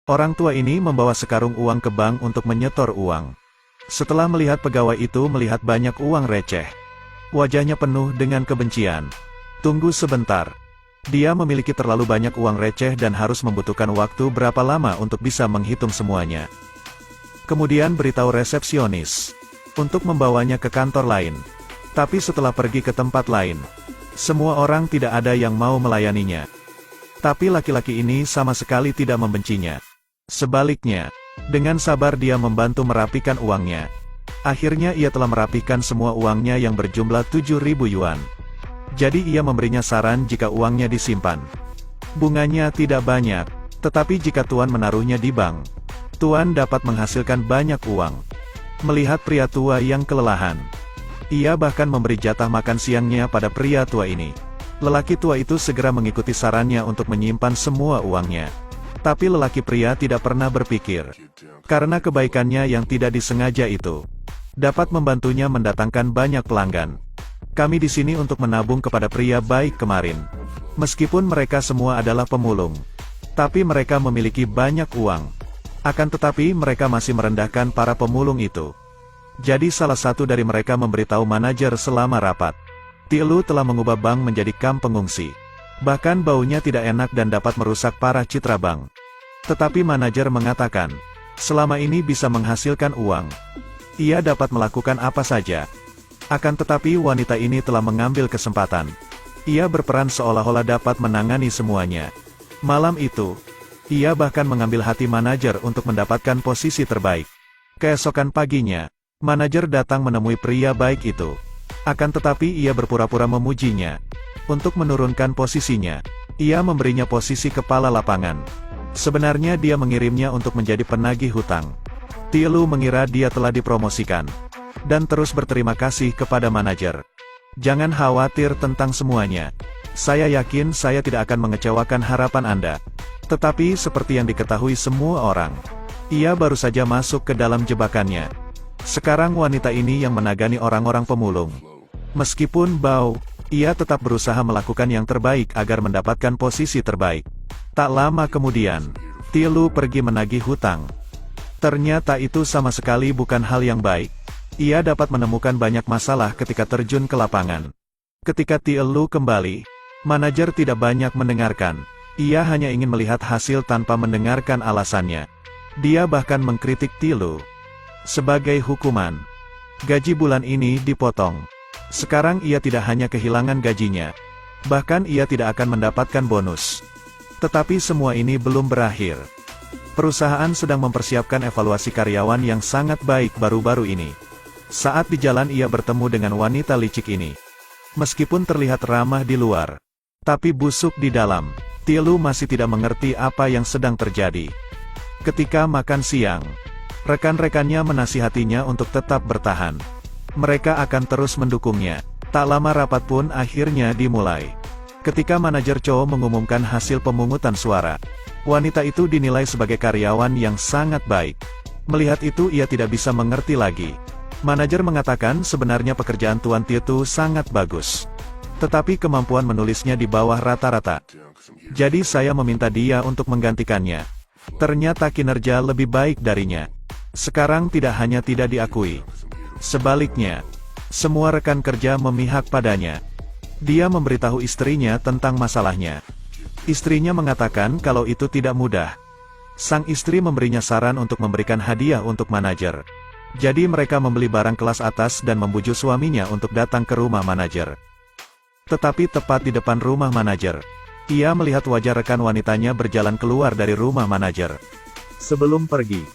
Orang tua ini membawa sekarung uang ke bank untuk menyetor uang. Setelah melihat pegawai itu melihat banyak uang receh, wajahnya penuh dengan kebencian. Tunggu sebentar. Dia memiliki terlalu banyak uang receh dan harus membutuhkan waktu berapa lama untuk bisa menghitung semuanya. Kemudian beritahu resepsionis untuk membawanya ke kantor lain. Tapi setelah pergi ke tempat lain, semua orang tidak ada yang mau melayaninya. Tapi laki-laki ini sama sekali tidak membencinya. Sebaliknya, dengan sabar dia membantu merapikan uangnya. Akhirnya ia telah merapikan semua uangnya yang berjumlah 7.000 yuan. Jadi ia memberinya saran jika uangnya disimpan. Bunganya tidak banyak, tetapi jika Tuan menaruhnya di bank, Tuan dapat menghasilkan banyak uang. Melihat pria tua yang kelelahan, ia bahkan memberi jatah makan siangnya pada pria tua ini. Lelaki tua itu segera mengikuti sarannya untuk menyimpan semua uangnya. Tapi lelaki pria tidak pernah berpikir, karena kebaikannya yang tidak disengaja itu dapat membantunya mendatangkan banyak pelanggan. Kami di sini untuk menabung kepada pria baik kemarin. Meskipun mereka semua adalah pemulung, tapi mereka memiliki banyak uang. Akan tetapi mereka masih merendahkan para pemulung itu. Jadi salah satu dari mereka memberitahu manajer selama rapat, Tielu telah mengubah bank menjadi kamp pengungsi. Bahkan baunya tidak enak dan dapat merusak parah citra bank. Tetapi manajer mengatakan, selama ini bisa menghasilkan uang. Ia dapat melakukan apa saja. Akan tetapi wanita ini telah mengambil kesempatan. Ia berperan seolah-olah dapat menangani semuanya. Malam itu, ia bahkan mengambil hati manajer untuk mendapatkan posisi terbaik. Keesokan paginya, manajer datang menemui pria baik itu. Akan tetapi ia berpura-pura memujinya. Untuk menurunkan posisinya, ia memberinya posisi kepala lapangan. Sebenarnya dia mengirimnya untuk menjadi penagih hutang. Tielu mengira dia telah dipromosikan, dan terus berterima kasih kepada manajer. Jangan khawatir tentang semuanya. Saya yakin saya tidak akan mengecewakan harapan Anda. Tetapi seperti yang diketahui semua orang, ia baru saja masuk ke dalam jebakannya. Sekarang wanita ini yang menagani orang-orang pemulung. Meskipun bau, ia tetap berusaha melakukan yang terbaik agar mendapatkan posisi terbaik. Tak lama kemudian, Tielu pergi menagih hutang. Ternyata itu sama sekali bukan hal yang baik. Ia dapat menemukan banyak masalah ketika terjun ke lapangan. Ketika Tielu kembali, manajer tidak banyak mendengarkan. Ia hanya ingin melihat hasil tanpa mendengarkan alasannya. Dia bahkan mengkritik Tielu. Sebagai hukuman, gaji bulan ini dipotong. Sekarang ia tidak hanya kehilangan gajinya, bahkan ia tidak akan mendapatkan bonus. Tetapi semua ini belum berakhir. Perusahaan sedang mempersiapkan evaluasi karyawan yang sangat baik baru-baru ini. Saat di jalan ia bertemu dengan wanita licik ini. Meskipun terlihat ramah di luar, tapi busuk di dalam, Tielu masih tidak mengerti apa yang sedang terjadi. Ketika makan siang, rekan-rekannya menasihatinya untuk tetap bertahan. Mereka akan terus mendukungnya. Tak lama rapat pun akhirnya dimulai. Ketika manajer Chow mengumumkan hasil pemungutan suara, wanita itu dinilai sebagai karyawan yang sangat baik. Melihat itu ia tidak bisa mengerti lagi. Manajer mengatakan sebenarnya pekerjaan Tuan Tieu sangat bagus. Tetapi kemampuan menulisnya di bawah rata-rata. Jadi saya meminta dia untuk menggantikannya. Ternyata kinerja lebih baik darinya. Sekarang tidak hanya tidak diakui. Sebaliknya, semua rekan kerja memihak padanya. Dia memberitahu istrinya tentang masalahnya. Istrinya mengatakan kalau itu tidak mudah. Sang istri memberinya saran untuk memberikan hadiah untuk manajer. Jadi mereka membeli barang kelas atas dan membujuk suaminya untuk datang ke rumah manajer. Tetapi tepat di depan rumah manajer, ia melihat wajah rekan wanitanya berjalan keluar dari rumah manajer. Sebelum pergi,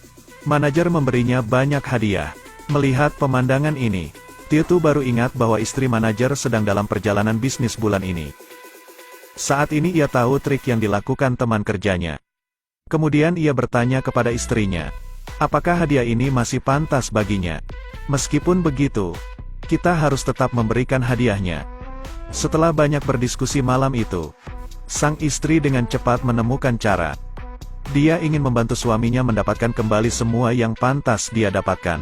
manajer memberinya banyak hadiah. Melihat pemandangan ini, Tieu baru ingat bahwa istri manajer sedang dalam perjalanan bisnis bulan ini. Saat ini ia tahu trik yang dilakukan teman kerjanya. Kemudian ia bertanya kepada istrinya, apakah hadiah ini masih pantas baginya? Meskipun begitu, kita harus tetap memberikan hadiahnya. Setelah banyak berdiskusi malam itu, sang istri dengan cepat menemukan cara. Dia ingin membantu suaminya mendapatkan kembali semua yang pantas dia dapatkan.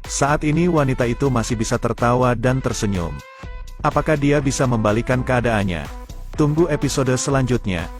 Saat ini wanita itu masih bisa tertawa dan tersenyum. Apakah dia bisa membalikan keadaannya? Tunggu episode selanjutnya.